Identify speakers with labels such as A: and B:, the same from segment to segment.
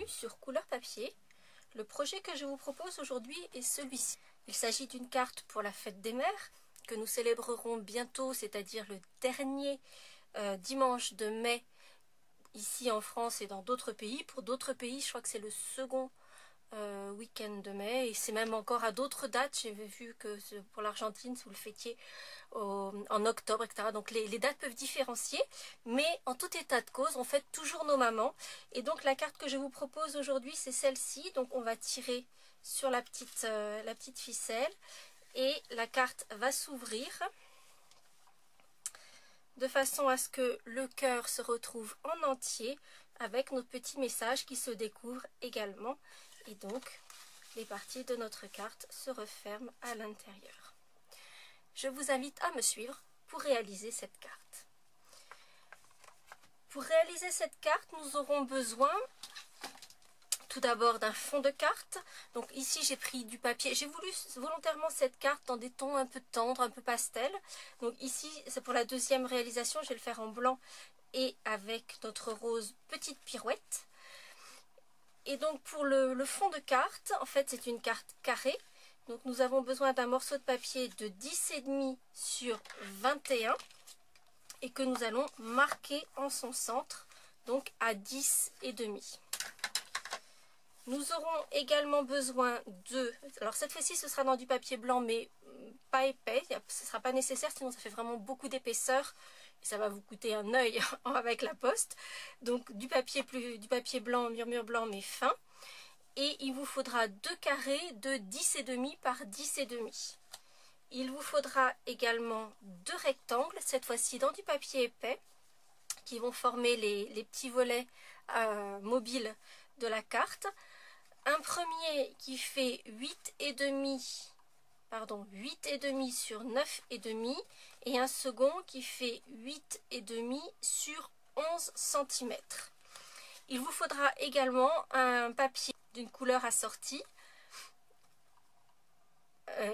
A: bienvenue sur Couleur Papier. Le projet que je vous propose aujourd'hui est celui-ci. Il s'agit d'une carte pour la fête des mères que nous célébrerons bientôt, c'est-à-dire le dernier dimanche de mai ici en France et dans d'autres pays. Pour d'autres pays, je crois que c'est le second week-end de mai et c'est même encore à d'autres dates. J'ai vu que pour l'Argentine, vous le fêtiez en octobre, etc. Donc les dates peuvent différencier, mais en tout état de cause, on fête toujours nos mamans. Et donc la carte que je vous propose aujourd'hui, c'est celle-ci. Donc on va tirer sur la petite ficelle et la carte va s'ouvrir de façon à ce que le cœur se retrouve en entier avec notre petit message qui se découvre également. Et donc, les parties de notre carte se referment à l'intérieur. Je vous invite à me suivre pour réaliser cette carte. Pour réaliser cette carte, nous aurons besoin tout d'abord d'un fond de carte. Donc ici, j'ai pris du papier. J'ai voulu volontairement cette carte dans des tons un peu tendres, un peu pastel. Donc ici, c'est pour la deuxième réalisation. Je vais le faire en blanc et avec notre rose petite pirouette. Et donc pour le fond de carte, en fait c'est une carte carrée. Donc nous avons besoin d'un morceau de papier de 10,5 sur 21 et que nous allons marquer en son centre, donc à 10,5. Nous aurons également besoin de... Alors cette fois-ci ce sera dans du papier blanc mais pas épais, ce ne sera pas nécessaire sinon ça fait vraiment beaucoup d'épaisseur. Ça va vous coûter un œil avec la poste. Donc du papier blanc, murmure blanc mais fin. Et il vous faudra 2 carrés de 10,5 par 10,5. Il vous faudra également 2 rectangles, cette fois-ci dans du papier épais, qui vont former les petits volets mobiles de la carte. Un premier qui fait 8,5 sur 9,5 et un second qui fait 8,5 sur 11 cm. Il vous faudra également un papier d'une couleur assortie.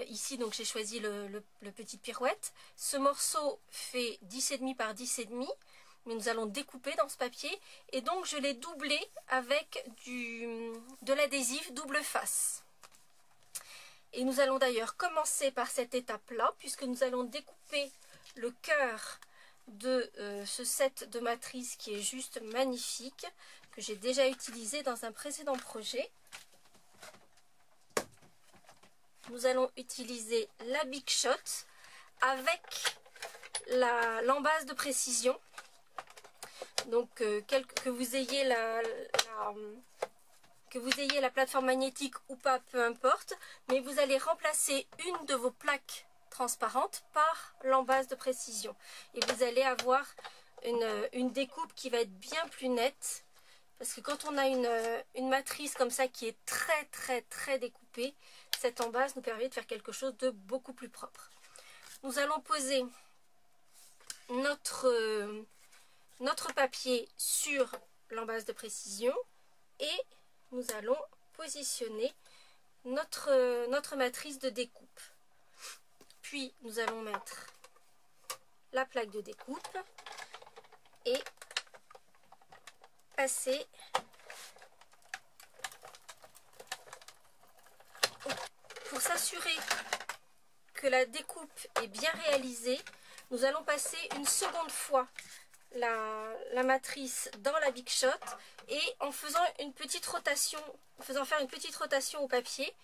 A: Ici donc j'ai choisi le petit pirouette. Ce morceau fait 10,5 par 10,5, mais nous allons découper dans ce papier et donc je l'ai doublé avec de l'adhésif double face. Et nous allons d'ailleurs commencer par cette étape-là, puisque nous allons découper le cœur de ce set de matrices qui est juste magnifique, que j'ai déjà utilisé dans un précédent projet. Nous allons utiliser la Big Shot avec l'embase de précision. Donc que vous ayez la plateforme magnétique ou pas, peu importe, mais vous allez remplacer une de vos plaques transparentes par l'embase de précision. Et vous allez avoir une découpe qui va être bien plus nette, parce que quand on a une matrice comme ça qui est très découpée, cette embase nous permet de faire quelque chose de beaucoup plus propre. Nous allons poser notre papier sur l'embase de précision et nous allons positionner notre matrice de découpe. Puis nous allons mettre la plaque de découpe et passer pour s'assurer que la découpe est bien réalisée. Nous allons passer une seconde fois la matrice dans la Big Shot et en faisant faire une petite rotation au papier.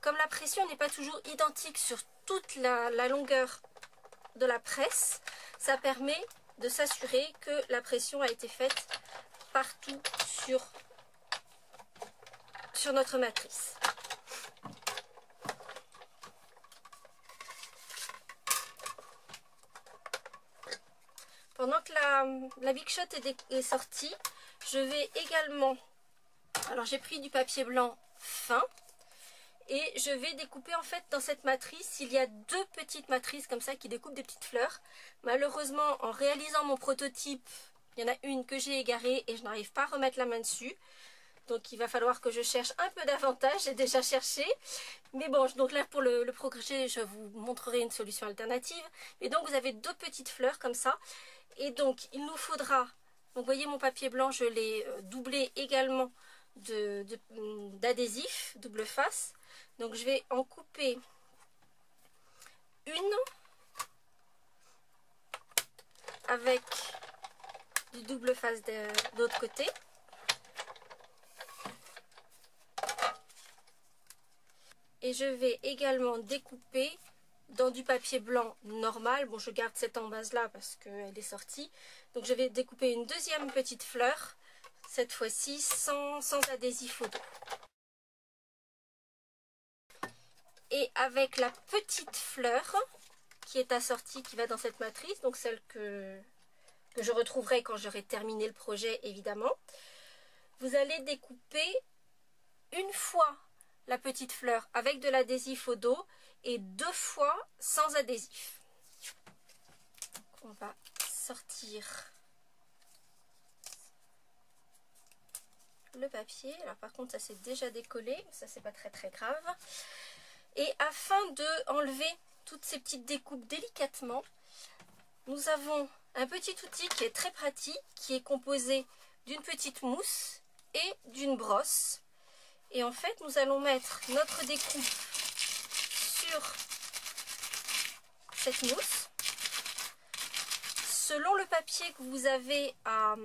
A: Comme la pression n'est pas toujours identique sur toute la longueur de la presse, ça permet de s'assurer que la pression a été faite partout sur notre matrice. Pendant que la Big Shot est sortie, je vais également... Alors j'ai pris du papier blanc fin et je vais découper en fait dans cette matrice. Il y a 2 petites matrices comme ça qui découpent des petites fleurs. Malheureusement, en réalisant mon prototype, il y en a une que j'ai égarée et je n'arrive pas à remettre la main dessus. Donc il va falloir que je cherche un peu davantage, j'ai déjà cherché. Mais bon, donc là pour le projet, je vous montrerai une solution alternative. Et donc vous avez 2 petites fleurs comme ça. Et donc il nous faudra, donc vous voyez mon papier blanc, je l'ai doublé également d'adhésif double face. Donc je vais en couper une avec du double face de l'autre côté. Et je vais également découper dans du papier blanc normal. Bon, je garde cette embase là parce qu'elle est sortie. Donc je vais découper une deuxième petite fleur, cette fois-ci sans adhésif au dos. Et avec la petite fleur qui est assortie, qui va dans cette matrice, donc celle que je retrouverai quand j'aurai terminé le projet évidemment, vous allez découper une fois la petite fleur avec de l'adhésif au dos et 2 fois sans adhésif. On va sortir le papier. Alors par contre ça s'est déjà décollé, ça c'est pas très grave. Et afin de enlever toutes ces petites découpes délicatement, nous avons un petit outil qui est très pratique, qui est composé d'une petite mousse et d'une brosse. Et en fait, nous allons mettre notre découpe sur cette mousse. Selon le papier que vous avez à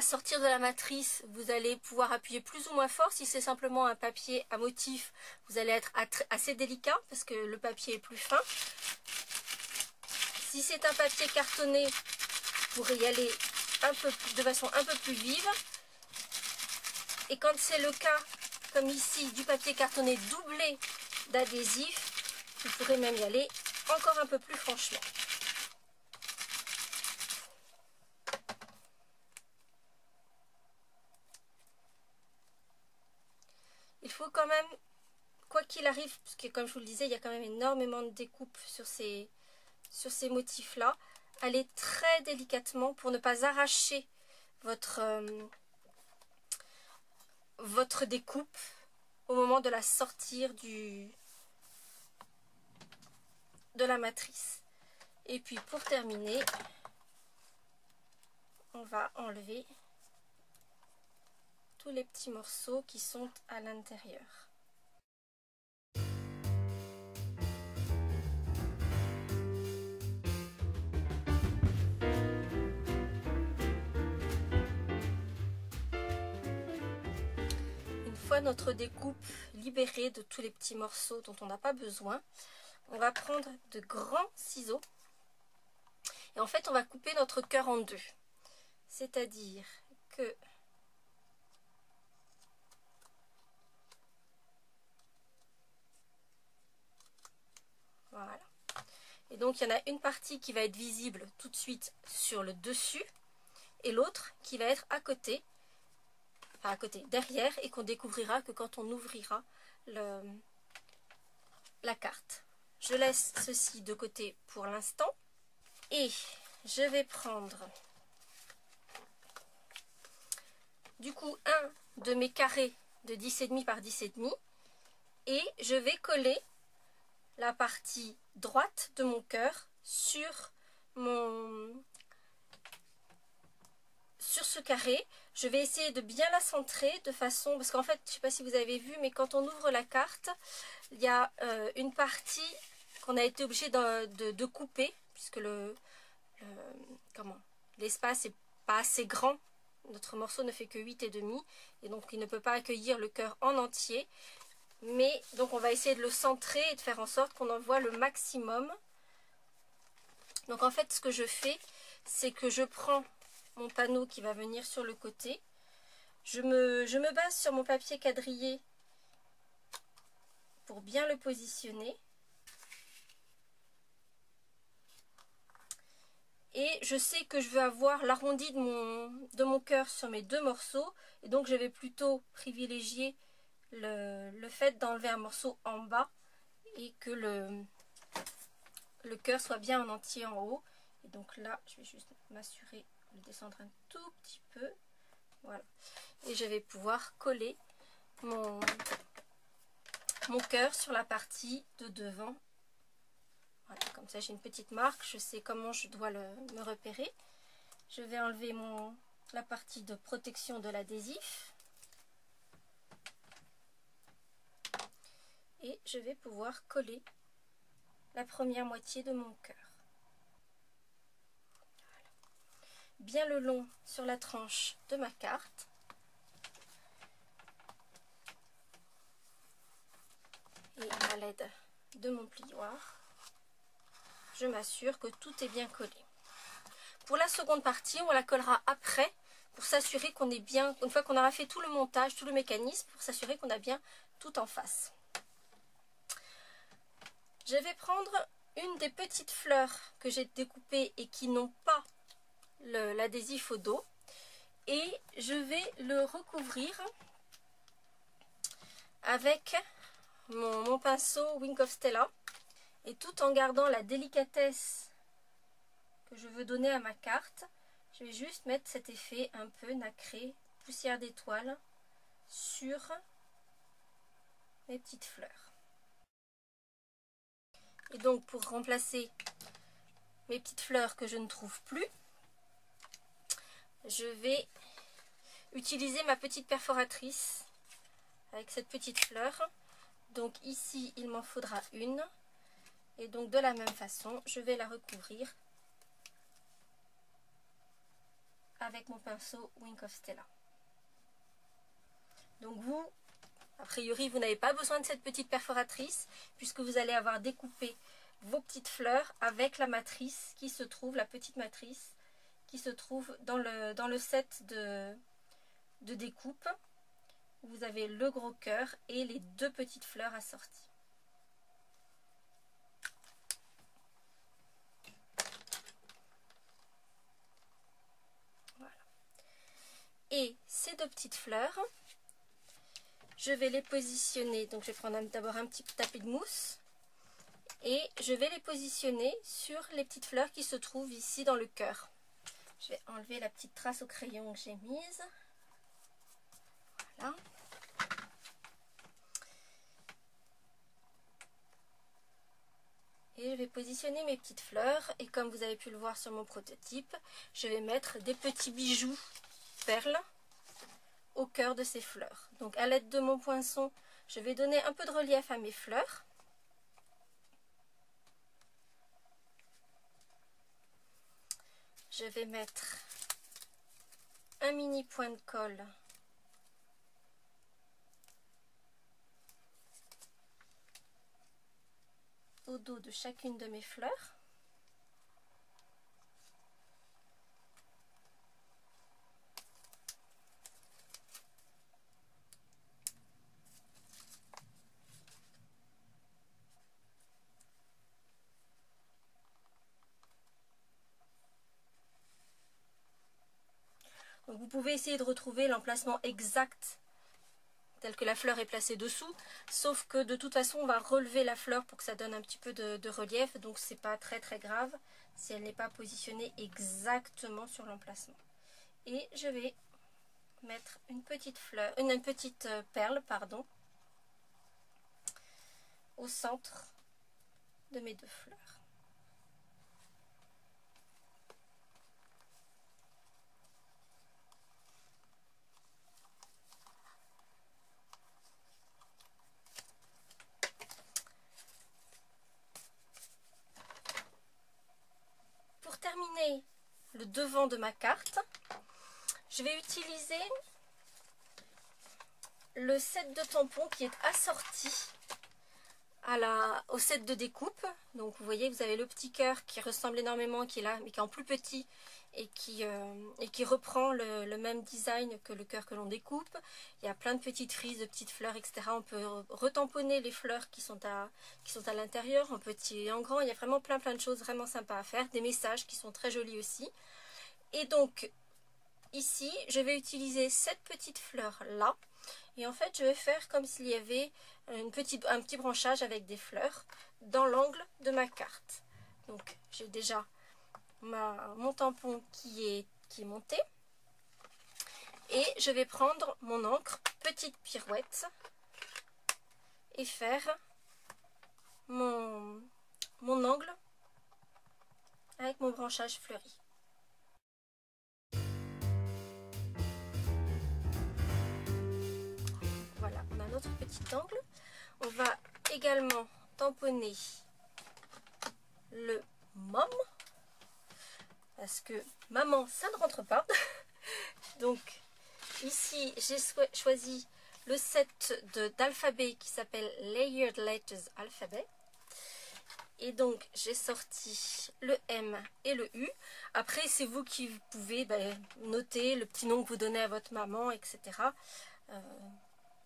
A: sortir de la matrice, vous allez pouvoir appuyer plus ou moins fort. Si c'est simplement un papier à motif, vous allez être assez délicat parce que le papier est plus fin. Si c'est un papier cartonné, vous pourrez y aller de façon un peu plus vive. Et quand c'est le cas, comme ici, du papier cartonné doublé d'adhésif, vous pourrez même y aller encore un peu plus franchement. Il faut quand même, quoi qu'il arrive, parce que comme je vous le disais, il y a quand même énormément de découpes sur ces motifs-là, aller très délicatement pour ne pas arracher votre découpe au moment de la sortir de la matrice. Et puis pour terminer, on va enlever tous les petits morceaux qui sont à l'intérieur. Notre découpe libérée de tous les petits morceaux dont on n'a pas besoin, on va prendre de grands ciseaux et en fait on va couper notre cœur en deux, c'est-à-dire que voilà, et donc il y en a une partie qui va être visible tout de suite sur le dessus et l'autre qui va être à côté, enfin à côté, derrière, et qu'on découvrira que quand on ouvrira la carte. Je laisse ceci de côté pour l'instant et je vais prendre du coup un de mes carrés de 10,5 par 10,5 et je vais coller la partie droite de mon cœur sur ce carré. Je vais essayer de bien la centrer de façon, parce qu'en fait je ne sais pas si vous avez vu, mais quand on ouvre la carte, il y a une partie qu'on a été obligé de couper puisque l'espace n'est pas assez grand. Notre morceau ne fait que 8,5 et donc il ne peut pas accueillir le cœur en entier, mais donc on va essayer de le centrer et de faire en sorte qu'on en voit le maximum. Donc en fait ce que je fais, c'est que je prends mon panneau qui va venir sur le côté, je me base sur mon papier quadrillé pour bien le positionner. Et je sais que je veux avoir l'arrondi de mon cœur sur mes deux morceaux. Et donc je vais plutôt privilégier le fait d'enlever un morceau en bas et que le cœur soit bien en entier en haut. Et donc là, je vais juste m'assurer de le descendre un tout petit peu. Voilà. Et je vais pouvoir coller mon cœur sur la partie de devant. Voilà, comme ça j'ai une petite marque, je sais comment je dois me repérer. Je vais enlever la partie de protection de l'adhésif. Et je vais pouvoir coller la première moitié de mon cœur. Voilà. Bien le long sur la tranche de ma carte. Et à l'aide de mon plioir, je m'assure que tout est bien collé. Pour la seconde partie, on la collera après pour s'assurer qu'on est bien, une fois qu'on aura fait tout le montage, tout le mécanisme, pour s'assurer qu'on a bien tout en face. Je vais prendre une des petites fleurs que j'ai découpées et qui n'ont pas l'adhésif au dos et je vais le recouvrir avec mon pinceau Wink of Stella, et tout en gardant la délicatesse que je veux donner à ma carte, je vais juste mettre cet effet un peu nacré, poussière d'étoile sur mes petites fleurs. Et donc pour remplacer mes petites fleurs que je ne trouve plus, je vais utiliser ma petite perforatrice avec cette petite fleur. Donc ici il m'en faudra une, et donc de la même façon je vais la recouvrir avec mon pinceau Wink of Stella. Donc vous, a priori, vous n'avez pas besoin de cette petite perforatrice puisque vous allez avoir découpé vos petites fleurs avec la matrice qui se trouve, la petite matrice qui se trouve dans le set de découpe. Vous avez le gros cœur et les deux petites fleurs assorties. Voilà. Et ces deux petites fleurs, je vais les positionner. Donc je vais prendre d'abord un petit tapis de mousse et je vais les positionner sur les petites fleurs qui se trouvent ici dans le cœur. Je vais enlever la petite trace au crayon que j'ai mise. Voilà. Et je vais positionner mes petites fleurs. Et comme vous avez pu le voir sur mon prototype, je vais mettre des petits bijoux perles au cœur de ces fleurs. Donc à l'aide de mon poinçon, je vais donner un peu de relief à mes fleurs. Je vais mettre un mini point de colle au dos de chacune de mes fleurs. Donc vous pouvez essayer de retrouver l'emplacement exact tel que la fleur est placée dessous, sauf que de toute façon on va relever la fleur pour que ça donne un petit peu de relief, donc c'est pas très grave si elle n'est pas positionnée exactement sur l'emplacement. Et je vais mettre une petite fleur, une petite perle, pardon, au centre de mes deux fleurs. Pour terminer le devant de ma carte, je vais utiliser le set de tampons qui est assorti au set de découpe. Donc vous voyez, vous avez le petit cœur qui ressemble énormément, qui est là, mais qui est en plus petit et qui reprend le même design que le cœur que l'on découpe. Il y a plein de petites frises, de petites fleurs, etc. On peut retamponner les fleurs qui sont à l'intérieur, en petit et en grand. Il y a vraiment plein de choses vraiment sympas à faire. Des messages qui sont très jolis aussi. Et donc, ici, je vais utiliser cette petite fleur là. Et en fait, je vais faire comme s'il y avait un petit branchage avec des fleurs dans l'angle de ma carte. Donc, j'ai déjà mon tampon qui est monté. Et je vais prendre mon encre, petite pirouette, et faire mon angle avec mon branchage fleuri. Voilà, on a notre petit angle. On va également tamponner le mom, parce que maman, ça ne rentre pas. Donc ici, j'ai choisi le set d'alphabet qui s'appelle Layered Letters Alphabet. Et donc, j'ai sorti le M et le U. Après, c'est vous qui pouvez noter le petit nom que vous donnez à votre maman, etc.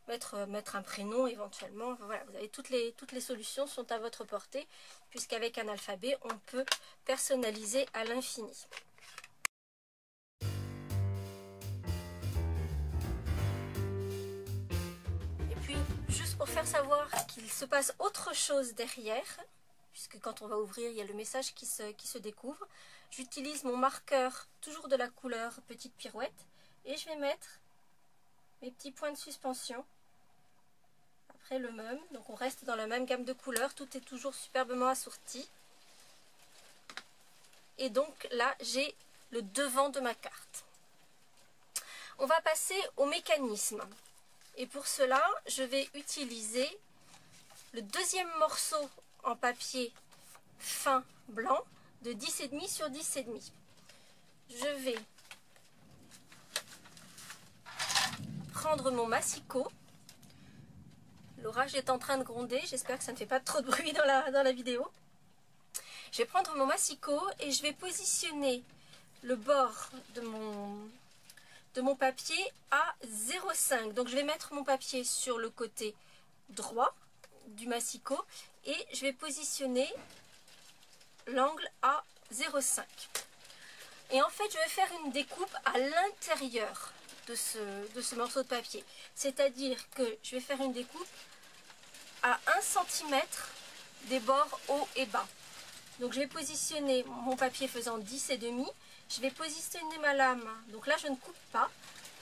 A: Mettre un prénom éventuellement. Voilà, vous avez toutes les solutions sont à votre portée, puisqu'avec un alphabet, on peut personnaliser à l'infini. Et puis, juste pour faire savoir qu'il se passe autre chose derrière, puisque quand on va ouvrir, il y a le message qui se découvre. J'utilise mon marqueur, toujours de la couleur petite pirouette, et je vais mettre mes petits points de suspension après le même. Donc on reste dans la même gamme de couleurs, tout est toujours superbement assorti. Et donc là, j'ai le devant de ma carte. On va passer au mécanisme. Et pour cela, je vais utiliser le deuxième morceau en papier fin blanc de 10,5 sur 10,5. Je vais prendre mon massicot. L'orage est en train de gronder, j'espère que ça ne fait pas trop de bruit dans la vidéo. Je vais prendre mon massicot et je vais positionner le bord de mon papier à 0,5. Donc je vais mettre mon papier sur le côté droit du massicot et je vais positionner l'angle à 0,5. Et en fait, je vais faire une découpe à l'intérieur de ce morceau de papier. C'est-à-dire que je vais faire une découpe à 1 cm des bords haut et bas. Donc je vais positionner mon papier faisant 10,5. Je vais positionner ma lame, donc là je ne coupe pas.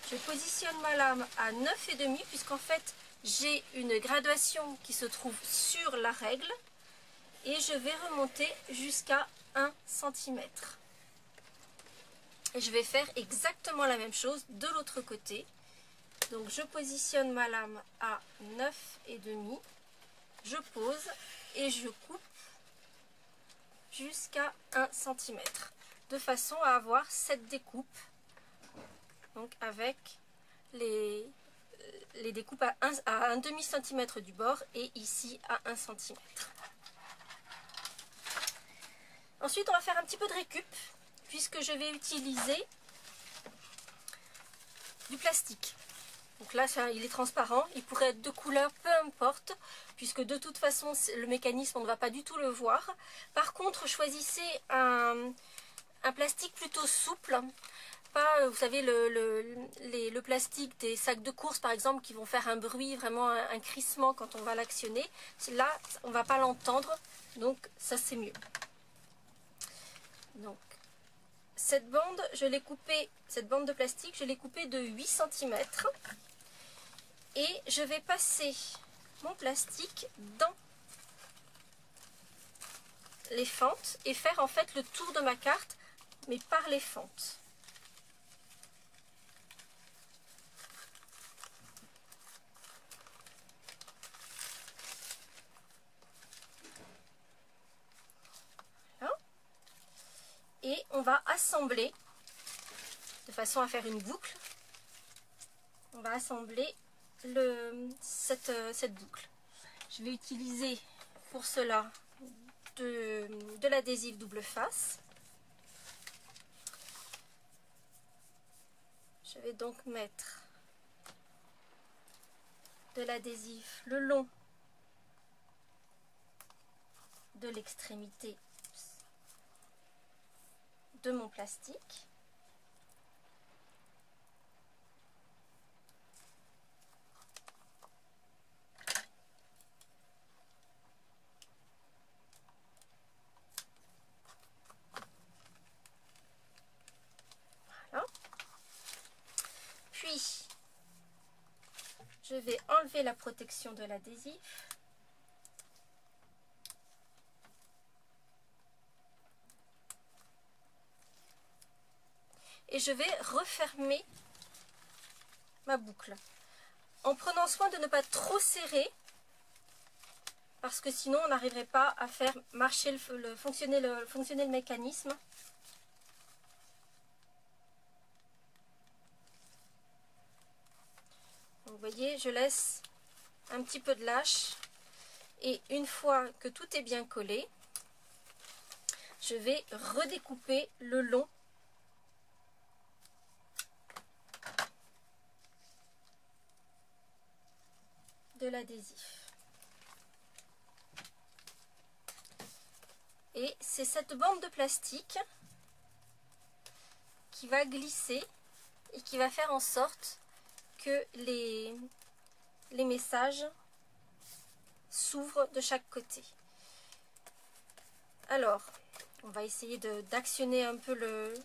A: Je positionne ma lame à 9,5 puisqu'en fait j'ai une graduation qui se trouve sur la règle. Et je vais remonter jusqu'à 1 cm. Et je vais faire exactement la même chose de l'autre côté. Donc je positionne ma lame à 9,5. Je pose et je coupe jusqu'à 1 cm. De façon à avoir cette découpe. Donc avec les découpes à 1 demi-centimètre du bord et ici à 1 cm. Ensuite, on va faire un petit peu de récup, puisque je vais utiliser du plastique. Donc là, il est transparent, il pourrait être de couleur, peu importe, puisque de toute façon, le mécanisme, on ne va pas du tout le voir. Par contre, choisissez un plastique plutôt souple, pas, vous savez, le plastique des sacs de course, par exemple, qui vont faire un bruit, vraiment un crissement quand on va l'actionner. Là, on ne va pas l'entendre, donc ça, c'est mieux. Donc, cette bande de plastique, je l'ai coupée de 8 cm. Et je vais passer mon plastique dans les fentes et faire en fait le tour de ma carte, mais par les fentes. Et on va assembler de façon à faire une boucle. On va assembler cette boucle. Je vais utiliser pour cela de l'adhésif double face. Je vais donc mettre de l'adhésif le long de l'extrémité de mon plastique. Voilà. Puis, je vais enlever la protection de l'adhésif. Et je vais refermer ma boucle en prenant soin de ne pas trop serrer parce que sinon on n'arriverait pas à faire marcher fonctionner le mécanisme. Donc, vous voyez, je laisse un petit peu de lâche et une fois que tout est bien collé, je vais redécouper le long de l'adhésif. Et c'est cette bande de plastique qui va glisser et qui va faire en sorte que les messages s'ouvrent de chaque côté. Alors, on va essayer d'actionner un peu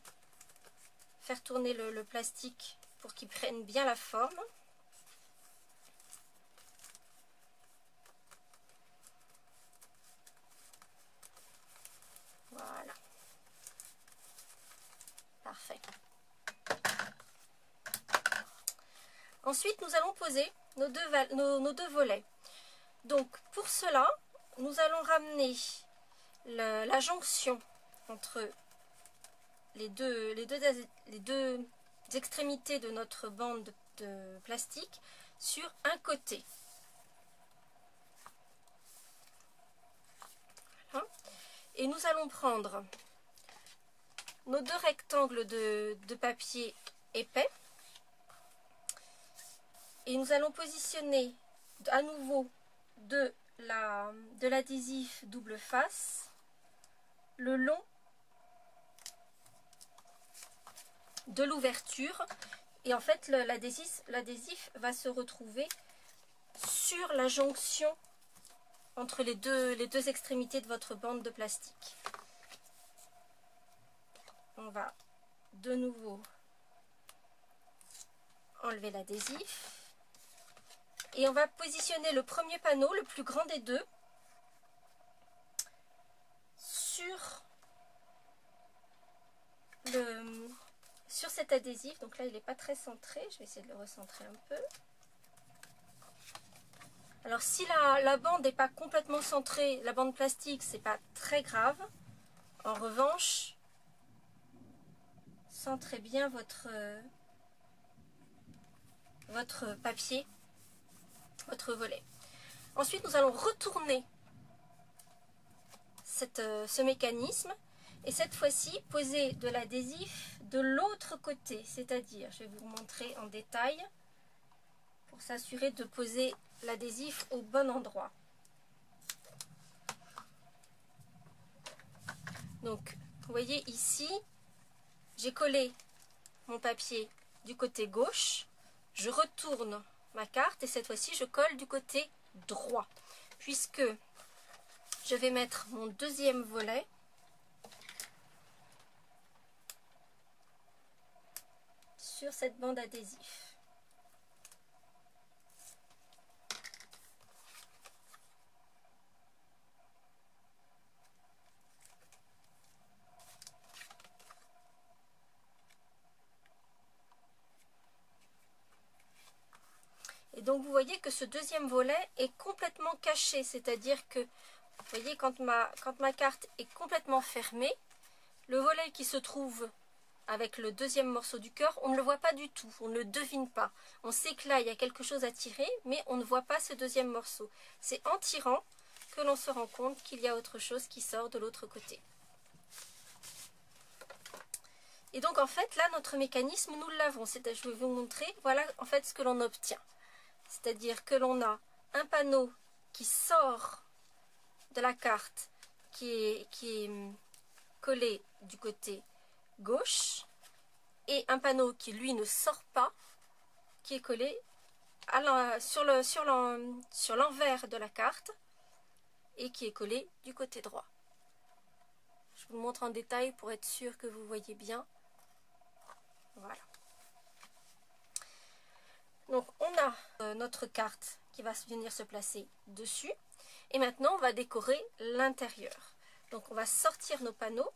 A: faire tourner le plastique pour qu'il prenne bien la forme. Voilà. Parfait. Ensuite, nous allons poser nos deux volets. Donc, pour cela, nous allons ramener la jonction entre les deux extrémités de notre bande de plastique sur un côté. Voilà. Et nous allons prendre nos deux rectangles de papier épais et nous allons positionner à nouveau de l'adhésif double face le long de l'ouverture, et en fait l'adhésif va se retrouver sur la jonction entre les deux extrémités de votre bande de plastique. On va de nouveau enlever l'adhésif et on va positionner le premier panneau, le plus grand des deux, sur cet adhésif. Donc là il n'est pas très centré, je vais essayer de le recentrer un peu. Alors si la bande n'est pas complètement centrée, la bande plastique, c'est pas très grave. En revanche, centrez bien votre papier, votre volet. Ensuite nous allons retourner ce mécanisme et cette fois-ci poser de l'adhésif de l'autre côté, c'est-à-dire, je vais vous montrer en détail pour s'assurer de poser l'adhésif au bon endroit. Donc vous voyez ici, j'ai collé mon papier du côté gauche, je retourne ma carte et cette fois-ci je colle du côté droit, puisque je vais mettre mon deuxième volet sur cette bande adhésif. Et donc vous voyez que ce deuxième volet est complètement caché, c'est-à-dire que, vous voyez, quand ma carte est complètement fermée, le volet qui se trouve avec le deuxième morceau du cœur, on ne le voit pas du tout, on ne le devine pas. On sait que là, il y a quelque chose à tirer, mais on ne voit pas ce deuxième morceau. C'est en tirant que l'on se rend compte qu'il y a autre chose qui sort de l'autre côté. Et donc en fait, là, notre mécanisme, nous l'avons. Je vais vous montrer, voilà en fait ce que l'on obtient. C'est-à-dire que l'on a un panneau qui sort de la carte, qui est collé du côté gauche, et un panneau qui lui ne sort pas, qui est collé sur l'envers de la carte et qui est collé du côté droit. Je vous montre en détail pour être sûr que vous voyez bien. Voilà. Donc on a notre carte qui va venir se placer dessus. Et maintenant on va décorer l'intérieur. Donc on va sortir nos panneaux.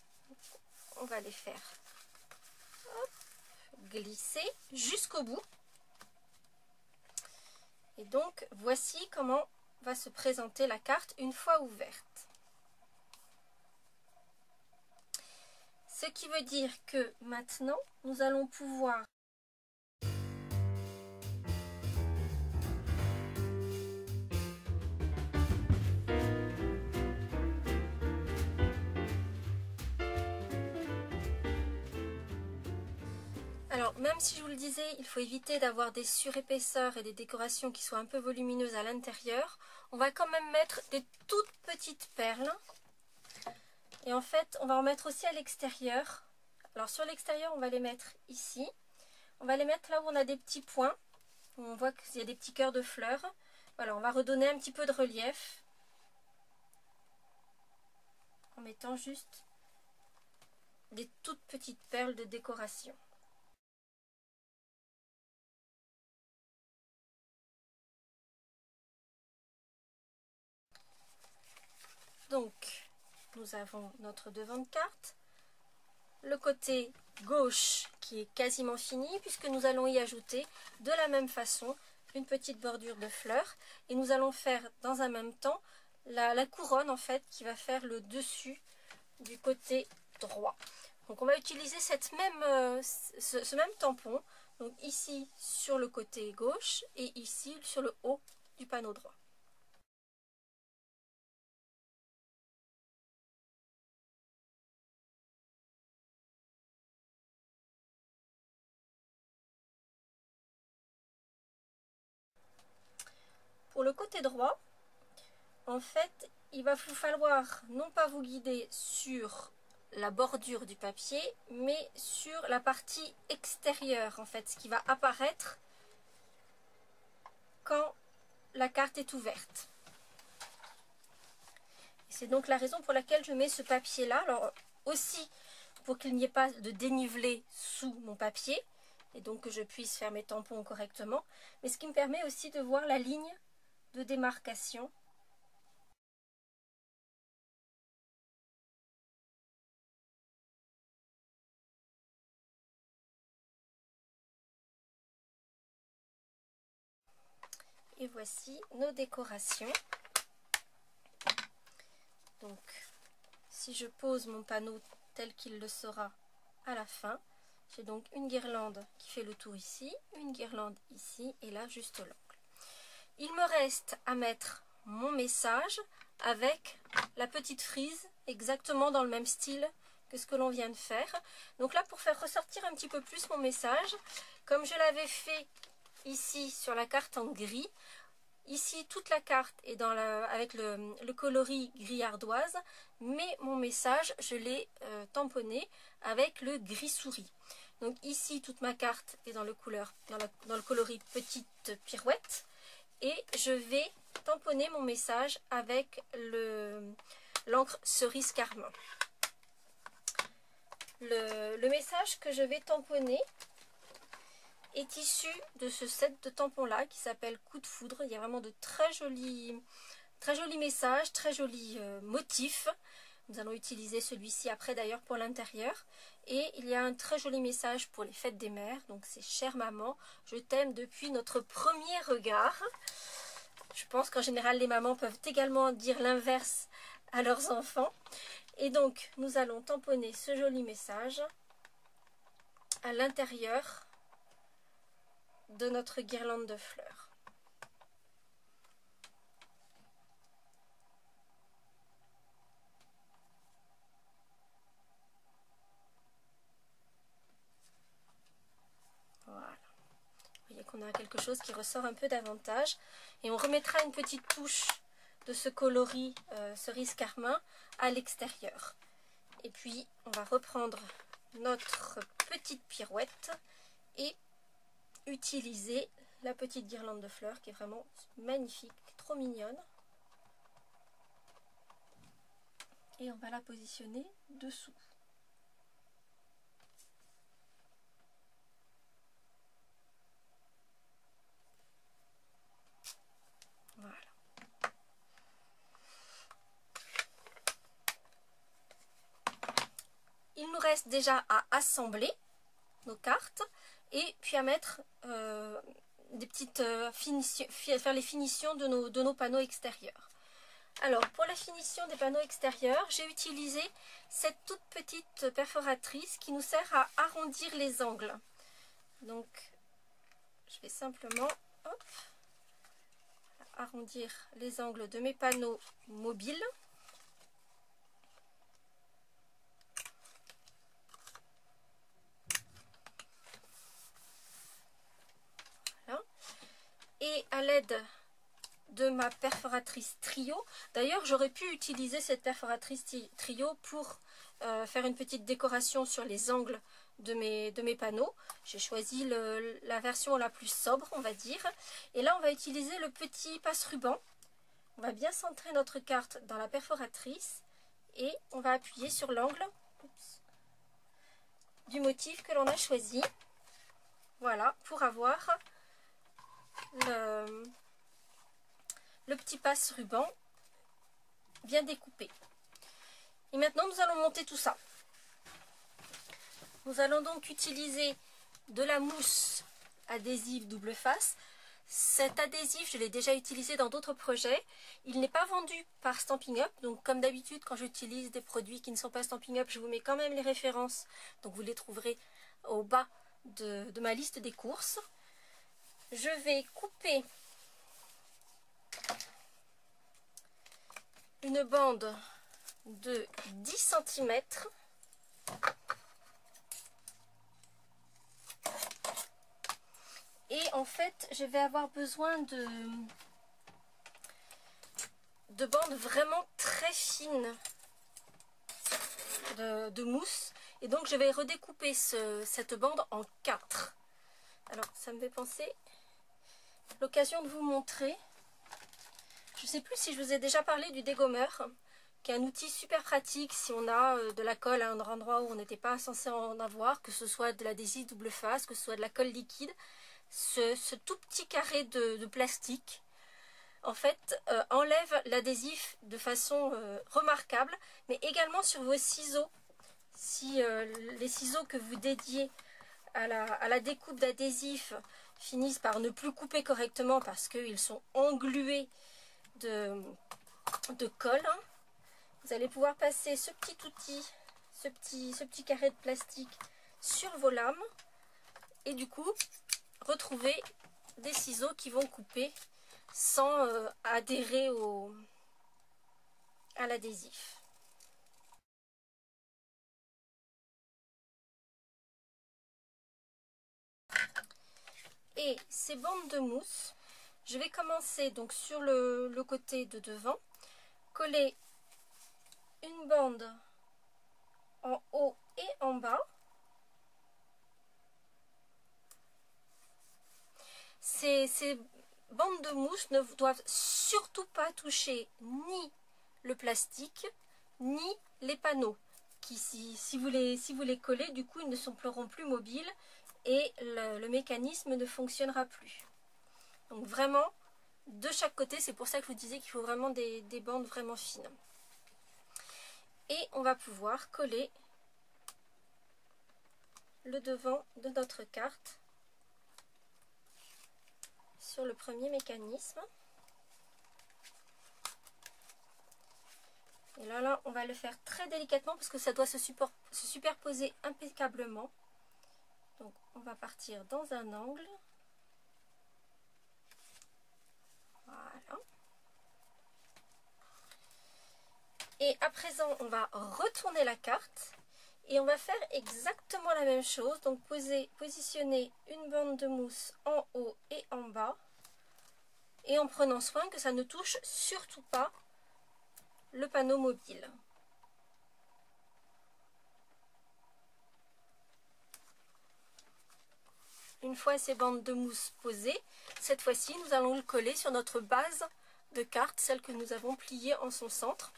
A: On va les faire glisser jusqu'au bout. Et donc voici comment va se présenter la carte une fois ouverte. Ce qui veut dire que maintenant, nous allons pouvoir alors, même si je vous le disais, il faut éviter d'avoir des surépaisseurs et des décorations qui soient un peu volumineuses à l'intérieur. On va quand même mettre des toutes petites perles. Et en fait, on va en mettre aussi à l'extérieur. Alors, sur l'extérieur, on va les mettre ici. On va les mettre là où on a des petits points. Où on voit qu'il y a des petits cœurs de fleurs. Voilà, on va redonner un petit peu de relief. En mettant juste des toutes petites perles de décoration. Donc, nous avons notre devant de carte. Le côté gauche qui est quasiment fini puisque nous allons y ajouter de la même façon une petite bordure de fleurs. Et nous allons faire dans un même temps la couronne en fait qui va faire le dessus du côté droit. Donc on va utiliser ce même tampon, donc ici sur le côté gauche et ici sur le haut du panneau droit. Pour le côté droit, en fait, il va vous falloir non pas vous guider sur la bordure du papier, mais sur la partie extérieure, en fait, ce qui va apparaître quand la carte est ouverte. C'est donc la raison pour laquelle je mets ce papier-là. Alors aussi, pour qu'il n'y ait pas de dénivelé sous mon papier, et donc que je puisse faire mes tampons correctement, mais ce qui me permet aussi de voir la ligne de démarcation. Et voici nos décorations. Donc, si je pose mon panneau tel qu'il le sera à la fin, j'ai donc une guirlande qui fait le tour ici, une guirlande ici et là juste l'angle. Il me reste à mettre mon message avec la petite frise exactement dans le même style que ce que l'on vient de faire. Donc là, pour faire ressortir un petit peu plus mon message, comme je l'avais fait ici sur la carte en gris, ici toute la carte est avec le coloris gris ardoise, mais mon message, je l'ai tamponné avec le gris souris. Donc ici, toute ma carte est dans le coloris petite pirouette. Et je vais tamponner mon message avec l'encre cerise carmin. Le message que je vais tamponner est issu de ce set de tampons là qui s'appelle Coup de foudre. Il y a vraiment de très jolis messages, très jolis motifs. Nous allons utiliser celui-ci après d'ailleurs pour l'intérieur. Et il y a un très joli message pour les fêtes des mères. Donc c'est chère maman, je t'aime depuis notre premier regard. Je pense qu'en général les mamans peuvent également dire l'inverse à leurs enfants. Et donc nous allons tamponner ce joli message à l'intérieur de notre guirlande de fleurs. Voilà. Vous voyez qu'on a quelque chose qui ressort un peu davantage. Et on remettra une petite touche de ce coloris cerise carmin à l'extérieur. Et puis on va reprendre notre petite pirouette et utiliser la petite guirlande de fleurs qui est vraiment magnifique, trop mignonne. Et on va la positionner dessous. Voilà. Il nous reste déjà à assembler nos cartes et puis à mettre des petites faire les finitions de nos panneaux extérieurs. Alors, pour la finition des panneaux extérieurs, j'ai utilisé cette toute petite perforatrice qui nous sert à arrondir les angles. Donc, je vais simplement hop, arrondir les angles de mes panneaux mobiles. Voilà. Et à l'aide de ma perforatrice Trio, d'ailleurs j'aurais pu utiliser cette perforatrice Trio pour faire une petite décoration sur les angles de mes panneaux. J'ai choisi la version la plus sobre, on va dire. Et là on va utiliser le petit passe-ruban. On va bien centrer notre carte dans la perforatrice et on va appuyer sur l'angle du motif que l'on a choisi. Voilà, pour avoir le petit passe-ruban bien découpé. Et maintenant, nous allons monter tout ça. Nous allons donc utiliser de la mousse adhésive double face. Cet adhésif, je l'ai déjà utilisé dans d'autres projets. Il n'est pas vendu par Stampin' Up. Donc, comme d'habitude, quand j'utilise des produits qui ne sont pas Stampin' Up, je vous mets quand même les références. Donc, vous les trouverez au bas de ma liste des courses. Je vais couper une bande de 10 cm et en fait je vais avoir besoin de bandes vraiment très fines de mousse, et donc je vais redécouper cette bande en 4. Alors ça me fait penser l'occasion de vous montrer. Je ne sais plus si je vous ai déjà parlé du dégommeur, qui est un outil super pratique si on a de la colle à un endroit où on n'était pas censé en avoir, que ce soit de l'adhésif double face, que ce soit de la colle liquide. Ce tout petit carré de plastique, en fait, enlève l'adhésif de façon remarquable, mais également sur vos ciseaux. Si les ciseaux que vous dédiez à la découpe d'adhésif finissent par ne plus couper correctement parce qu'ils sont englués de colle, hein, vous allez pouvoir passer ce petit outil, ce petit carré de plastique sur vos lames et du coup retrouver des ciseaux qui vont couper sans adhérer à l'adhésif. Et ces bandes de mousse, je vais commencer donc sur le côté de devant, coller une bande en haut et en bas. Ces bandes de mousse ne doivent surtout pas toucher ni le plastique ni les panneaux qui, si vous les collez, du coup ils ne seront plus mobiles et le mécanisme ne fonctionnera plus. Donc vraiment de chaque côté, c'est pour ça que je vous disais qu'il faut vraiment des bandes vraiment fines. Et on va pouvoir coller le devant de notre carte sur le premier mécanisme. Et là, on va le faire très délicatement parce que ça doit se superposer impeccablement. Donc, on va partir dans un angle. Voilà. Et à présent, on va retourner la carte et on va faire exactement la même chose. Donc, positionner une bande de mousse en haut et en bas et en prenant soin que ça ne touche surtout pas le panneau mobile. Une fois ces bandes de mousse posées, cette fois-ci, nous allons le coller sur notre base de carte, celle que nous avons pliée en son centre.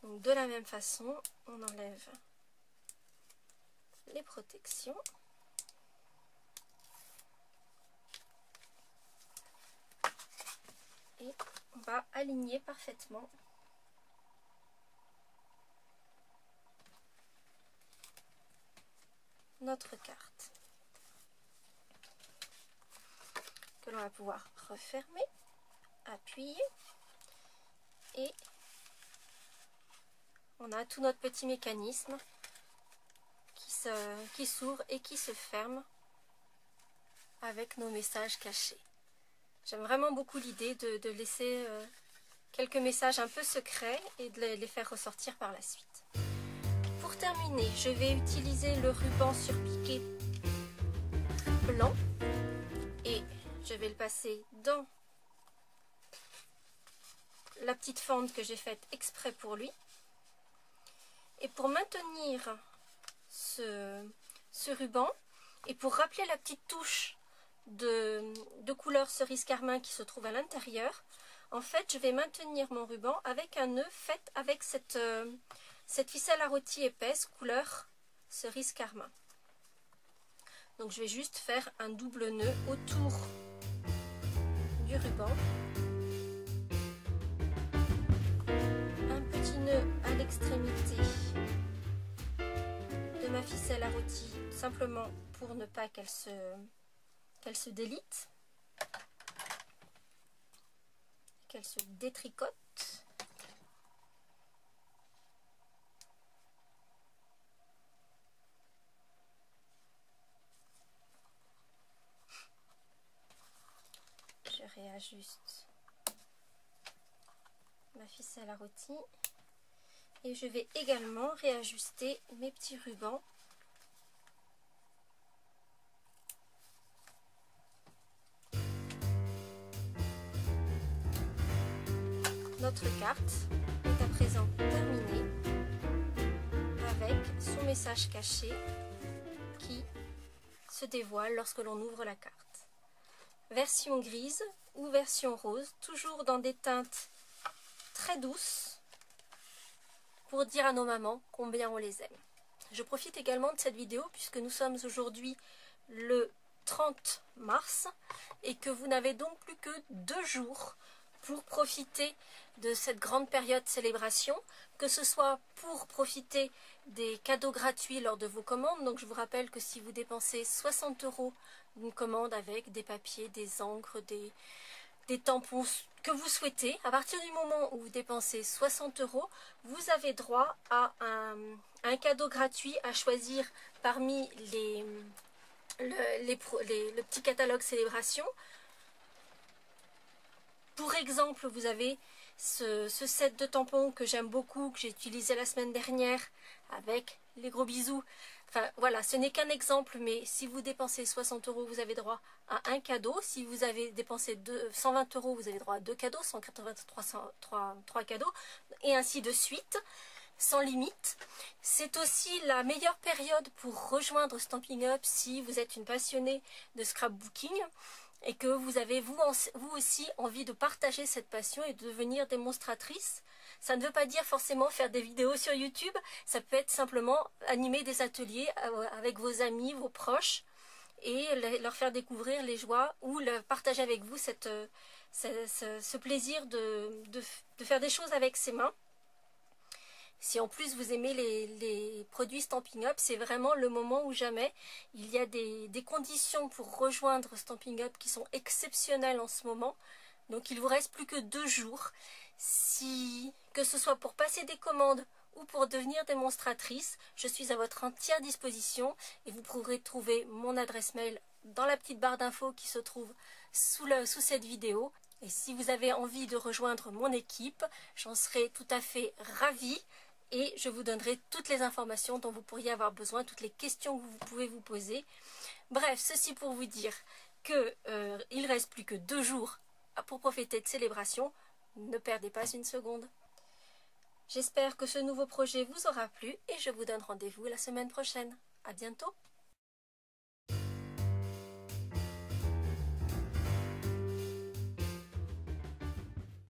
A: Donc, de la même façon, on enlève les protections. Et on va aligner parfaitement notre carte. que l'on va pouvoir refermer, appuyer et on a tout notre petit mécanisme qui s'ouvre et qui se ferme avec nos messages cachés. J'aime vraiment beaucoup l'idée de laisser quelques messages un peu secrets et de les faire ressortir par la suite. Pour terminer, je vais utiliser le ruban surpiqué blanc et je vais le passer dans la petite fente que j'ai faite exprès pour lui. Et pour maintenir ce ruban et pour rappeler la petite touche de couleur cerise carmin qui se trouve à l'intérieur, en fait je vais maintenir mon ruban avec un nœud fait avec cette ficelle à rôti épaisse couleur cerise carmin. Donc je vais juste faire un double nœud autour du ruban, un petit nœud à l'extrémité de ma ficelle à rôti, simplement pour ne pas qu'elle se délite, qu'elle se détricote. Je réajuste ma ficelle à rôti et je vais également réajuster mes petits rubans Notre carte est à présent terminée avec son message caché qui se dévoile lorsque l'on ouvre la carte. Version grise ou version rose, toujours dans des teintes très douces pour dire à nos mamans combien on les aime. Je profite également de cette vidéo puisque nous sommes aujourd'hui le 30 mars et que vous n'avez donc plus que 2 jours pour profiter de cette grande période célébration, que ce soit pour profiter des cadeaux gratuits lors de vos commandes. Donc je vous rappelle que si vous dépensez 60 € d'une commande avec des papiers, des encres, des tampons que vous souhaitez, à partir du moment où vous dépensez 60 €, vous avez droit à un cadeau gratuit à choisir parmi le petit catalogue célébration. Pour exemple, vous avez ce set de tampons que j'aime beaucoup, que j'ai utilisé la semaine dernière avec les gros bisous. Enfin voilà, ce n'est qu'un exemple, mais si vous dépensez 60 €, vous avez droit à un cadeau. Si vous avez dépensé 120 €, vous avez droit à 2 cadeaux, 3 cadeaux, et ainsi de suite, sans limite. C'est aussi la meilleure période pour rejoindre Stampin' Up si vous êtes une passionnée de scrapbooking et que vous avez vous aussi envie de partager cette passion et de devenir démonstratrice. Ça ne veut pas dire forcément faire des vidéos sur YouTube, ça peut être simplement animer des ateliers avec vos amis, vos proches, et leur faire découvrir les joies ou partager avec vous ce plaisir de faire des choses avec ses mains. Si en plus vous aimez les produits Stampin' Up, c'est vraiment le moment ou jamais. Il y a des conditions pour rejoindre Stampin' Up qui sont exceptionnelles en ce moment. Donc il vous reste plus que 2 jours. Que ce soit pour passer des commandes ou pour devenir démonstratrice, je suis à votre entière disposition et vous pourrez trouver mon adresse mail dans la petite barre d'infos qui se trouve sous cette vidéo. Et si vous avez envie de rejoindre mon équipe, j'en serai tout à fait ravie. Et je vous donnerai toutes les informations dont vous pourriez avoir besoin, toutes les questions que vous pouvez vous poser. Bref, ceci pour vous dire qu'il reste plus que 2 jours pour profiter de célébration. Ne perdez pas une seconde. J'espère que ce nouveau projet vous aura plu et je vous donne rendez-vous la semaine prochaine. À bientôt.